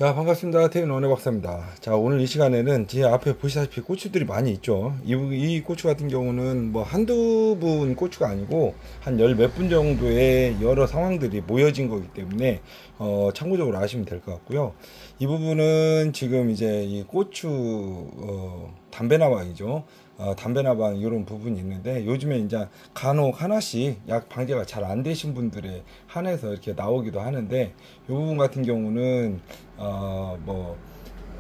자, 반갑습니다. 태인 원해 박사입니다. 자, 오늘 이 시간에는 제 앞에 보시다시피 고추들이 많이 있죠. 이 고추 같은 경우는 뭐 한두 분 고추가 아니고 한 열 몇 분 정도의 여러 상황들이 모여진 거기 때문에 참고적으로 아시면 될 것 같고요. 이 부분은 지금 이제 이 고추 담배나방이죠. 담배나방 이런 부분이 있는데 요즘에 이제 간혹 하나씩 약 방제가 잘 안 되신 분들에 한해서 이렇게 나오기도 하는데 이 부분 같은 경우는 뭐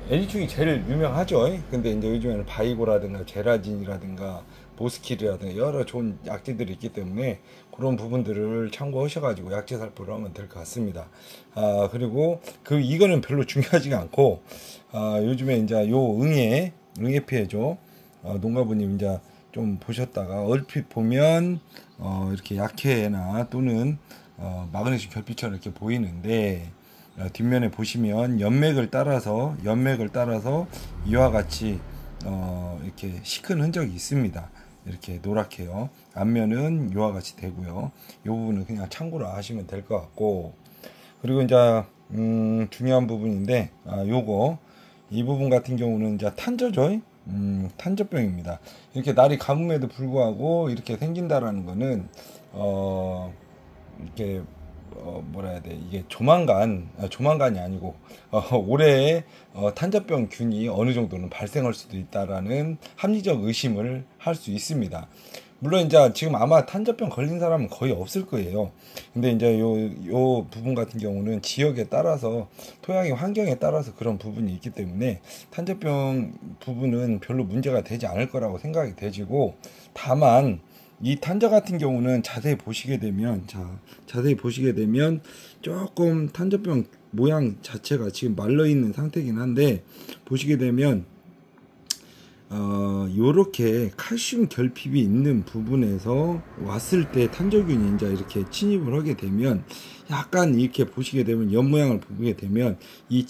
N중이 제일 유명하죠. 근데 이제 요즘에는 바이고라든가 제라진이라든가 보스킬이라든가 여러 좋은 약재들이 있기 때문에 그런 부분들을 참고하셔가지고 약재 살포를 하면 될 것 같습니다. 그리고 이거는 별로 중요하지가 않고 요즘에 이제 요 응애 피해죠. 농가부님 이제 좀 보셨다가 얼핏 보면 이렇게 약해나 또는 마그네슘 결핍처럼 이렇게 보이는데 뒷면에 보시면 연맥을 따라서 이와 같이 이렇게 시큰 흔적이 있습니다. 이렇게 노랗게요. 앞면은 이와 같이 되고요. 이 부분은 그냥 참고로 아시면 될 것 같고, 그리고 이제 중요한 부분인데 이 부분 같은 경우는 이제 탄저죠. 탄저병입니다. 이렇게 날이 감음에도 불구하고 이렇게 생긴다라는 거는 이렇게 뭐라 해야 돼, 이게 조만간이 아니고 올해에 탄저병 균이 어느 정도는 발생할 수도 있다라는 합리적 의심을 할 수 있습니다. 물론 이제 지금 아마 탄저병 걸린 사람은 거의 없을 거예요. 근데 이제 요 부분 같은 경우는 지역에 따라서 토양의 환경에 따라서 그런 부분이 있기 때문에 탄저병 부분은 별로 문제가 되지 않을 거라고 생각이 되지고, 다만 이 탄저 같은 경우는 자세히 보시게 되면 조금 탄저병 모양 자체가 지금 말라 있는 상태긴 한데, 보시게 되면 요렇게 칼슘 결핍이 있는 부분에서 왔을 때 탄저균이 이제 이렇게 침입을 하게 되면 약간 이렇게 보시게 되면 옆 모양을 보게 되면 이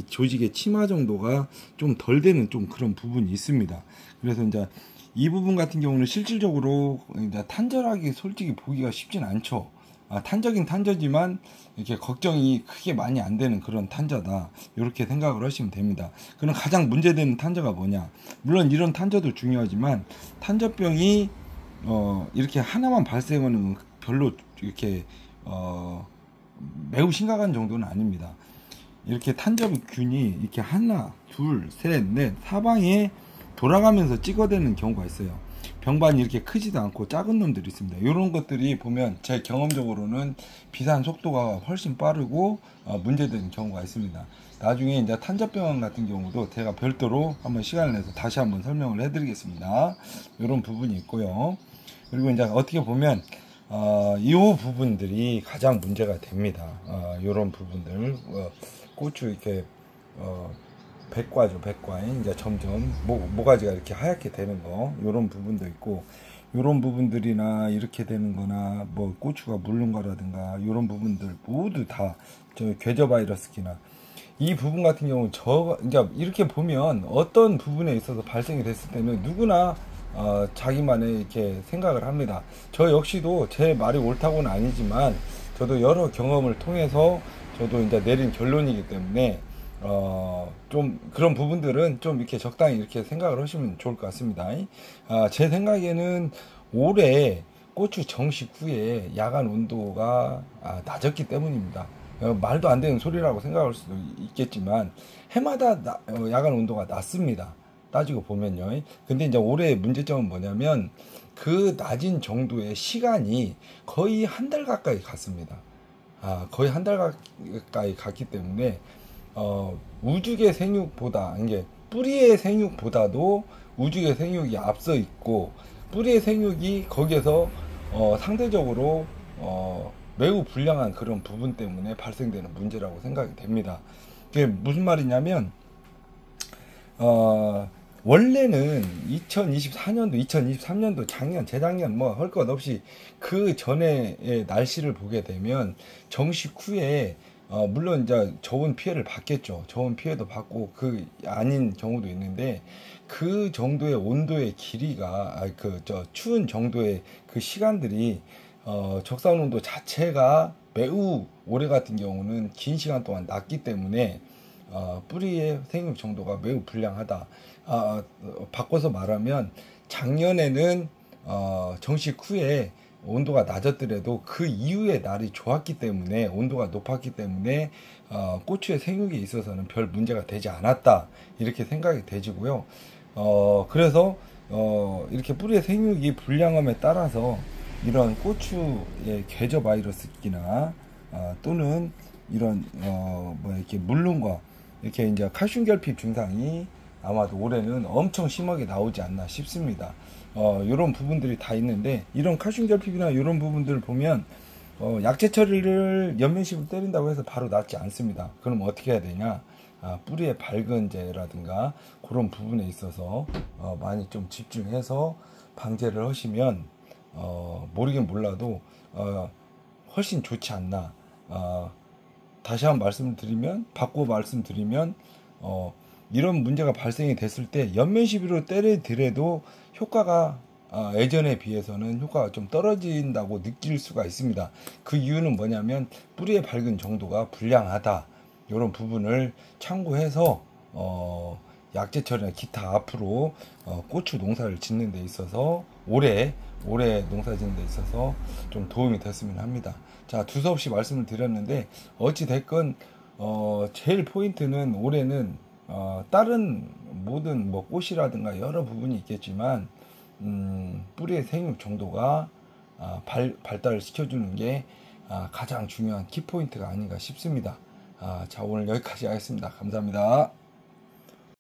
조직의 치마 정도가 좀 덜 되는 좀 그런 부분이 있습니다. 그래서 이제 이 부분 같은 경우는 실질적으로 이제 탄저라기 솔직히 보기가 쉽진 않죠. 탄저긴 탄저지만 이렇게 걱정이 크게 많이 안 되는 그런 탄저다, 이렇게 생각을 하시면 됩니다. 그럼 가장 문제되는 탄저가 뭐냐? 물론 이런 탄저도 중요하지만 탄저병이 이렇게 하나만 발생하는 별로 이렇게 매우 심각한 정도는 아닙니다. 이렇게 탄저균이 이렇게 하나, 둘, 셋, 넷 사방에 돌아가면서 찍어대는 경우가 있어요. 병반이 이렇게 크지도 않고 작은 놈들이 있습니다. 이런 것들이 보면 제 경험적으로는 비산 속도가 훨씬 빠르고 문제되는 경우가 있습니다. 나중에 이제 탄저병 같은 경우도 제가 별도로 한번 시간을 내서 다시 한번 설명을 해드리겠습니다. 이런 부분이 있고요. 그리고 이제 어떻게 보면 이 부분들이 가장 문제가 됩니다. 이런 부분들 고추 이렇게 백과죠, 백과. 이제 점점 모가지가 이렇게 하얗게 되는 거, 요런 부분도 있고, 요런 부분들이나 이렇게 되는 거나, 뭐, 고추가 물른 거라든가, 요런 부분들 모두 다, 궤저 바이러스기나, 이 부분 같은 경우는 이제 이렇게 보면 어떤 부분에 있어서 발생이 됐을 때는 누구나, 자기만의 이렇게 생각을 합니다. 저 역시도 제 말이 옳다고는 아니지만, 저도 여러 경험을 통해서 저도 이제 내린 결론이기 때문에, 좀 그런 부분들은 좀 이렇게 적당히 이렇게 생각을 하시면 좋을 것 같습니다. 제 생각에는 올해 고추 정식 후에 야간 온도가 낮았기 때문입니다. 말도 안 되는 소리라고 생각할 수도 있겠지만 해마다 야간 온도가 낮습니다. 따지고 보면요. 근데 이제 올해의 문제점은 뭐냐면 그 낮은 정도의 시간이 거의 한 달 가까이 갔습니다. 거의 한 달 가까이 갔기 때문에 우주계 생육보다, 이게 뿌리의 생육보다도 우주계 생육이 앞서 있고, 뿌리의 생육이 거기에서 상대적으로 매우 불량한 그런 부분 때문에 발생되는 문제라고 생각이 됩니다. 그게 무슨 말이냐면 원래는 2024년도, 2023년도, 작년, 재작년 뭐 할 것 없이 그 전에 날씨를 보게 되면 정식 후에 물론 이제 저온 피해를 받겠죠. 저온 피해도 받고 그 아닌 경우도 있는데, 그 정도의 온도의 길이가 추운 정도의 그 시간들이 적산 온도 자체가 매우 올해 같은 경우는 긴 시간 동안 났기 때문에 뿌리의 생육 정도가 매우 불량하다. 바꿔서 말하면 작년에는 정식 후에 온도가 낮았더라도 그 이후에 날이 좋았기 때문에, 온도가 높았기 때문에 고추의 생육에 있어서는 별 문제가 되지 않았다, 이렇게 생각이 되지고요. 그래서 이렇게 뿌리의 생육이 불량함에 따라서 이런 고추의 괴저 바이러스기나 또는 이런 이렇게 물론과 이렇게 이제 칼슘 결핍 증상이 아마도 올해는 엄청 심하게 나오지 않나 싶습니다. 이런 부분들이 다 있는데, 이런 칼슘 결핍이나 이런 부분들을 보면 약재 처리를 연면십을 때린다고 해서 바로 낫지 않습니다. 그럼 어떻게 해야 되냐? 뿌리의 발근제라든가 그런 부분에 있어서 많이 좀 집중해서 방제를 하시면 모르긴 몰라도 훨씬 좋지 않나. 다시 한번 말씀드리면, 바꿔 말씀드리면, 이런 문제가 발생이 됐을 때 연면 시비로 때리더라도 효과가 예전에 비해서는 효과가 좀 떨어진다고 느낄 수가 있습니다. 그 이유는 뭐냐면 뿌리의 밝은 정도가 불량하다, 이런 부분을 참고해서 약재 처리나 기타 앞으로 고추 농사를 짓는 데 있어서 올해 농사 짓는 데 있어서 좀 도움이 됐으면 합니다. 자, 두서없이 말씀을 드렸는데 어찌 됐건 제일 포인트는 올해는 다른 모든 뭐 꽃이라든가 여러 부분이 있겠지만 뿌리의 생육 정도가 발달을 시켜주는 게 가장 중요한 키포인트가 아닌가 싶습니다. 자, 오늘 여기까지 하겠습니다. 감사합니다.